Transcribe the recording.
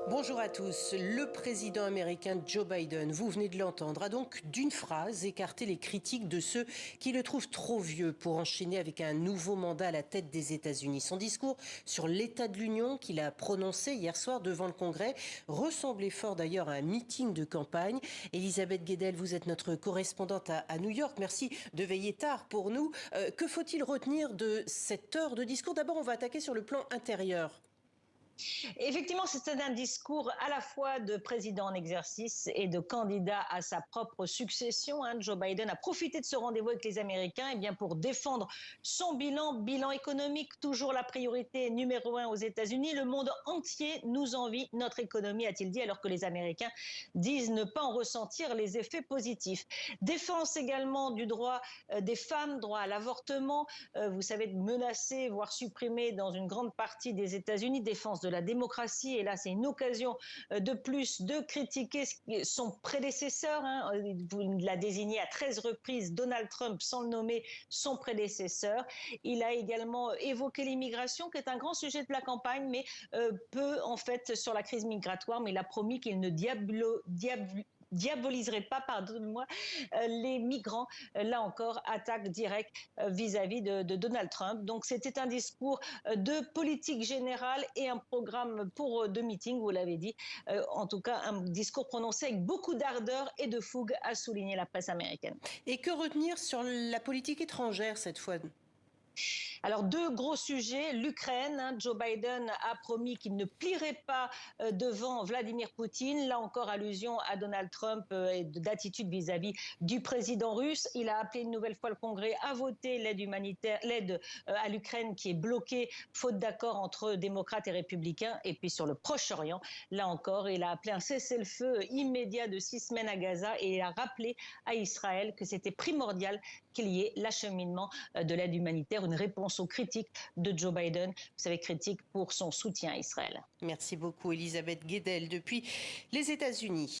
Bonjour à tous. Le président américain Joe Biden, vous venez de l'entendre, a donc d'une phrase écarté les critiques de ceux qui le trouvent trop vieux pour enchaîner avec un nouveau mandat à la tête des États-Unis. Son discours sur l'état de l'Union qu'il a prononcé hier soir devant le Congrès ressemblait fort d'ailleurs à un meeting de campagne. Elisabeth Guedel, vous êtes notre correspondante à New York. Merci de veiller tard pour nous. Que faut-il retenir de cette heure de discours? D'abord, on va attaquer sur le plan intérieur. Effectivement, c'était un discours à la fois de président en exercice et de candidat à sa propre succession. Joe Biden a profité de ce rendez-vous avec les Américains pour défendre son bilan économique, toujours la priorité numéro un aux États-Unis. Le monde entier nous envie notre économie, a-t-il dit, alors que les Américains disent ne pas en ressentir les effets positifs. Défense également du droit des femmes, droit à l'avortement, vous savez, menacé, voire supprimé dans une grande partie des États-Unis, défense de la démocratie. Et là, c'est une occasion de plus de critiquer son prédécesseur. Il l'a désigné à 13 reprises, Donald Trump, sans le nommer, son prédécesseur. Il a également évoqué l'immigration, qui est un grand sujet de la campagne, mais peu en fait sur la crise migratoire. Mais il a promis qu'il ne diaboliserait pas, pardonne-moi, les migrants. Là encore, attaque directe vis-à-vis de Donald Trump. Donc c'était un discours de politique générale et un programme pour de meeting, vous l'avez dit. En tout cas, un discours prononcé avec beaucoup d'ardeur et de fougue, a souligné la presse américaine. Et que retenir sur la politique étrangère cette fois? Alors, deux gros sujets. L'Ukraine, Joe Biden a promis qu'il ne plierait pas devant Vladimir Poutine. Là encore, allusion à Donald Trump et d'attitude vis-à-vis du président russe. Il a appelé une nouvelle fois le Congrès à voter l'aide humanitaire, l'aide à l'Ukraine qui est bloquée, faute d'accord entre démocrates et républicains. Et puis sur le Proche-Orient, là encore, il a appelé un cessez-le-feu immédiat de 6 semaines à Gaza et il a rappelé à Israël que c'était primordial qu'il y ait l'acheminement de l'aide humanitaire, une réponse aux critiques de Joe Biden, vous savez, critiques pour son soutien à Israël. Merci beaucoup, Elisabeth Guedel, depuis les États-Unis.